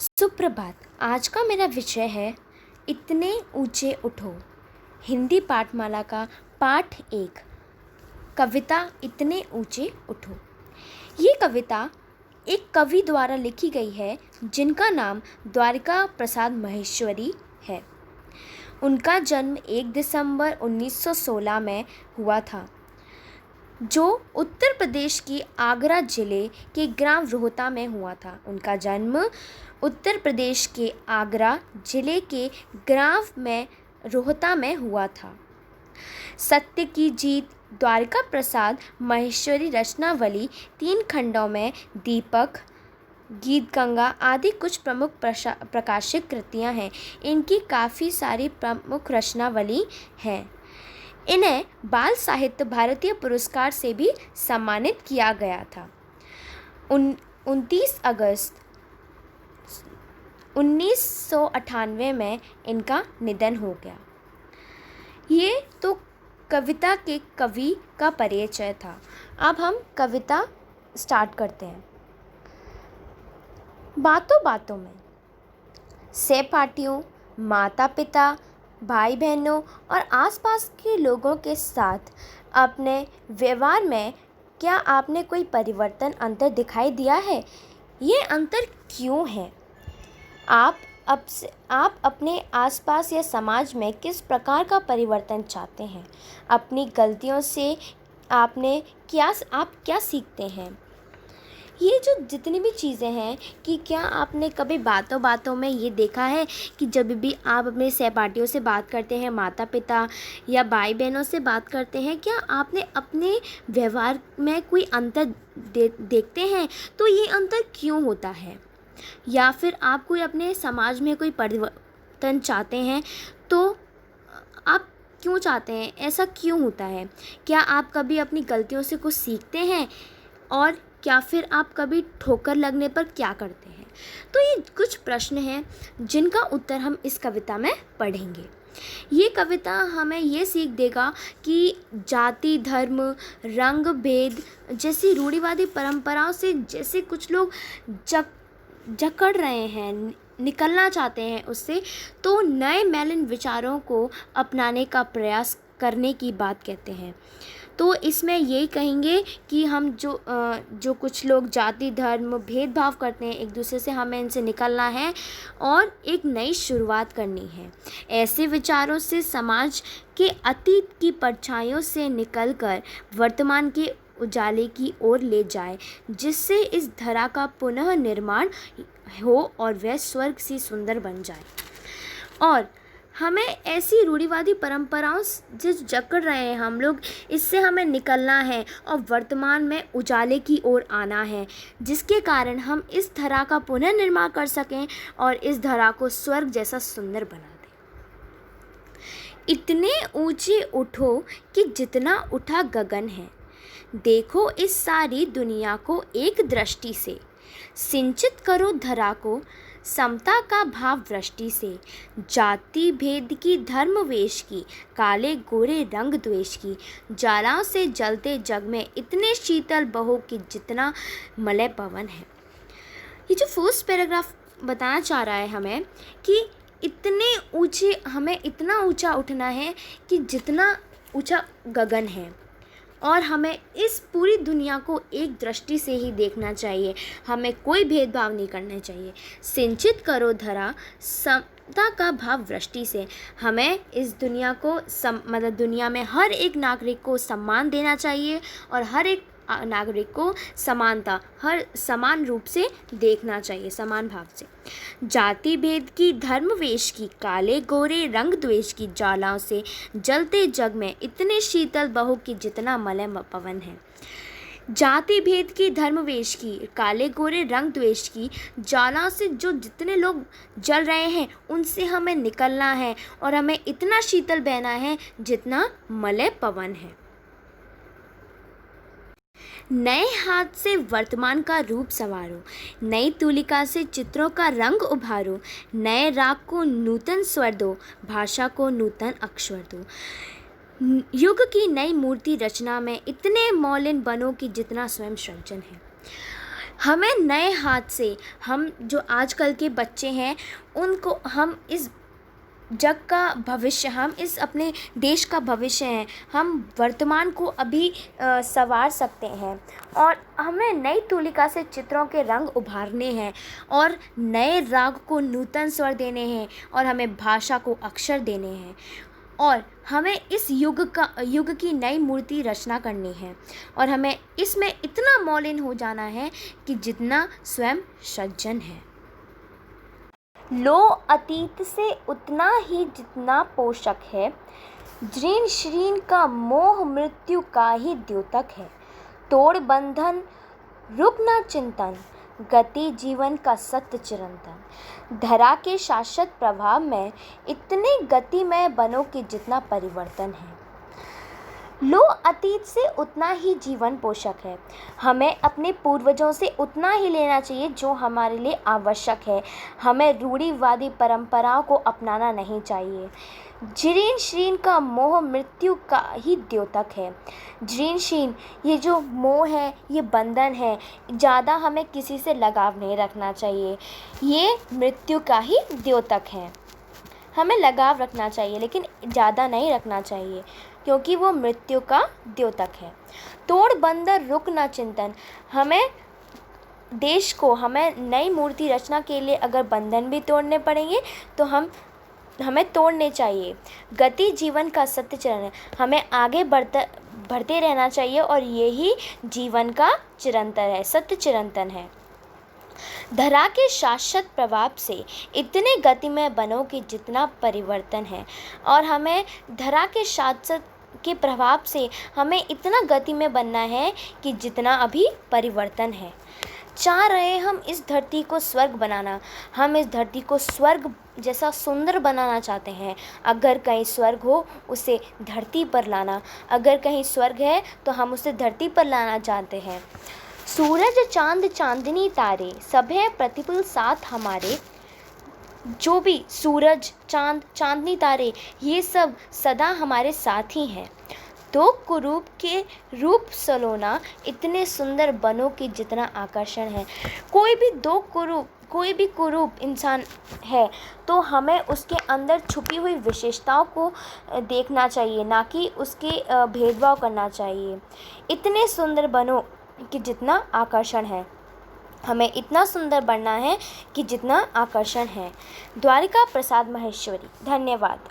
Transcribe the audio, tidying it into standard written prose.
सुप्रभात। आज का मेरा विषय है इतने ऊंचे उठो। हिंदी पाठमाला का पाठ 1, कविता इतने ऊंचे उठो। ये कविता एक कवि द्वारा लिखी गई है जिनका नाम द्वारिका प्रसाद महेश्वरी है। उनका जन्म 1 दिसंबर 1916 में हुआ था, जो उत्तर प्रदेश के आगरा जिले के ग्राम रोहता में हुआ था। उनका जन्म उत्तर प्रदेश के आगरा जिले के ग्राम में रोहता में हुआ था। सत्य की जीत, द्वारिका प्रसाद महेश्वरी रचनावली 3 खंडों में, दीपक, गीत गंगा आदि कुछ प्रमुख प्रकाशित कृतियां हैं। इनकी काफ़ी सारी प्रमुख रचनावली हैं। इन्हें बाल साहित्य भारतीय पुरस्कार से भी सम्मानित किया गया था। 29 अगस्त 1998 में इनका निधन हो गया। ये तो कविता के कवि का परिचय था। अब हम कविता स्टार्ट करते हैं। बातों बातों में सहपाठियों, माता पिता, भाई बहनों और आसपास के लोगों के साथ अपने व्यवहार में क्या आपने कोई परिवर्तन अंतर दिखाई दिया है? ये अंतर क्यों है? आप अपने आसपास या समाज में किस प्रकार का परिवर्तन चाहते हैं? अपनी गलतियों से आप क्या सीखते हैं? ये जो जितनी भी चीज़ें हैं कि क्या आपने कभी बातों बातों में ये देखा है कि जब भी आप अपने सहपाठियों से बात करते हैं, माता पिता या भाई बहनों से बात करते हैं, क्या आपने अपने व्यवहार में कोई अंतर देखते हैं? तो ये अंतर क्यों होता है? या फिर आप कोई अपने समाज में कोई परिवर्तन चाहते हैं, तो आप क्यों चाहते हैं? ऐसा क्यों होता है? क्या आप कभी अपनी गलतियों से कुछ सीखते हैं? और क्या फिर आप कभी ठोकर लगने पर क्या करते हैं? तो ये कुछ प्रश्न हैं जिनका उत्तर हम इस कविता में पढ़ेंगे। ये कविता हमें ये सीख देगा कि जाति, धर्म, रंग भेद जैसी रूढ़िवादी परंपराओं से जैसे कुछ लोग जकड़ रहे हैं, निकलना चाहते हैं उससे, तो नए मैलिन विचारों को अपनाने का प्रयास करने की बात कहते हैं। तो इसमें यही कहेंगे कि हम जो कुछ लोग जाति, धर्म, भेदभाव करते हैं एक दूसरे से, हमें इनसे निकलना है और एक नई शुरुआत करनी है। ऐसे विचारों से समाज के अतीत की परछाइयों से निकलकर वर्तमान के उजाले की ओर ले जाए, जिससे इस धरा का पुनः निर्माण हो और वह स्वर्ग सी सुंदर बन जाए। और हमें ऐसी रूढ़िवादी परंपराओं जिस जकड़ रहे हैं हम लोग, इससे हमें निकलना है और वर्तमान में उजाले की ओर आना है, जिसके कारण हम इस धरा का पुनर्निर्माण कर सकें और इस धरा को स्वर्ग जैसा सुंदर बना दें। इतने ऊंचे उठो कि जितना उठा गगन है, देखो इस सारी दुनिया को एक दृष्टि से, सिंचित करो धरा को समता का भाव वृष्टि से। जाति भेद की, धर्म वेश की, काले गोरे रंग द्वेष की, ज्वालाओं से जलते जग में इतने शीतल बहो कि जितना मलय पवन है। ये जो फर्स्ट पैराग्राफ बताना चाह रहा है हमें कि हमें इतना ऊंचा उठना है कि जितना ऊंचा गगन है, और हमें इस पूरी दुनिया को एक दृष्टि से ही देखना चाहिए। हमें कोई भेदभाव नहीं करना चाहिए। सिंचित करो धरा समता का भाव वृष्टि से। हमें इस दुनिया को दुनिया में हर एक नागरिक को सम्मान देना चाहिए और हर एक नागरिक को समान रूप से देखना चाहिए, समान भाव से। जाति भेद की, धर्म वेश की, काले गोरे रंग द्वेष की, ज्वालाओं से जलते जग में इतने शीतल बहो कि जितना मलय पवन है। जाति भेद की, धर्म वेश की, काले गोरे रंग द्वेष की, ज्वालाओं से जो जितने लोग जल रहे हैं उनसे हमें निकलना है और हमें इतना शीतल बहना है जितना मलय पवन है। नए हाथ से वर्तमान का रूप संवारो, नई तुलिका से चित्रों का रंग उभारो, नए राग को नूतन स्वर दो, भाषा को नूतन अक्षर दो। युग की नई मूर्ति रचना में इतने मौलिन बनो कि जितना स्वयं सृजन है। हमें नए हाथ से, हम जो आजकल के बच्चे हैं उनको, हम इस जग का भविष्य, हम इस अपने देश का भविष्य हैं, हम वर्तमान को अभी संवार सकते हैं। और हमें नई तुलिका से चित्रों के रंग उभारने हैं और नए राग को नूतन स्वर देने हैं और हमें भाषा को अक्षर देने हैं और हमें इस युग की नई मूर्ति रचना करनी है और हमें इसमें इतना मौलिन हो जाना है कि जितना स्वयं सज्जन है। लो अतीत से उतना ही जितना पोषक है, जीर्ण शीर्ण का मोह मृत्यु का ही द्योतक है। तोड़ बंधन रुक न चिंतन, गति जीवन का सत्य चिरंतन। धरा के शाश्वत प्रभाव में इतने गति में बनो कि जितना परिवर्तन है। लो अतीत से उतना ही जीवन पोषक है, हमें अपने पूर्वजों से उतना ही लेना चाहिए जो हमारे लिए आवश्यक है। हमें रूढ़िवादी परंपराओं को अपनाना नहीं चाहिए। जीर्ण शीर्ण का मोह मृत्यु का ही द्योतक है। जीर्ण शीर्ण, ये जो मोह है, ये बंधन है, ज़्यादा हमें किसी से लगाव नहीं रखना चाहिए, ये मृत्यु का ही द्योतक है। हमें लगाव रखना चाहिए लेकिन ज़्यादा नहीं रखना चाहिए क्योंकि वो मृत्यु का द्योतक है। तोड़ बंधन रुक न चिंतन, हमें देश को, हमें नई मूर्ति रचना के लिए अगर बंधन भी तोड़ने पड़ेंगे तो हमें तोड़ने चाहिए। गति जीवन का सत्य चरण है, हमें आगे बढ़ते रहना चाहिए और यही जीवन का चिरंतन है, सत्य चिरंतन है। धरा के शाश्वत प्रभाव से इतने गति में बनो कि जितना परिवर्तन है और हमें धरा के शाश्वत के प्रभाव से हमें इतना गति में बनना है कि जितना अभी परिवर्तन है। चाह रहे हम इस धरती को स्वर्ग बनाना, हम इस धरती को स्वर्ग जैसा सुंदर बनाना चाहते हैं। अगर कहीं स्वर्ग हो उसे धरती पर लाना, अगर कहीं स्वर्ग है तो हम उसे धरती पर लाना चाहते हैं। सूरज चांद चांदनी तारे सब है प्रतिपल साथ हमारे, जो भी सूरज चांद चांदनी तारे ये सब सदा हमारे साथ ही हैं। दो कुरूप के रूप सलोना इतने सुंदर बनो कि जितना आकर्षण है। कोई भी कुरूप इंसान है तो हमें उसके अंदर छुपी हुई विशेषताओं को देखना चाहिए, ना कि उसके भेदभाव करना चाहिए। इतने सुंदर बनो कि जितना आकर्षण है, हमें इतना सुंदर बनना है कि जितना आकर्षण है। द्वारिका प्रसाद महेश्वरी। धन्यवाद।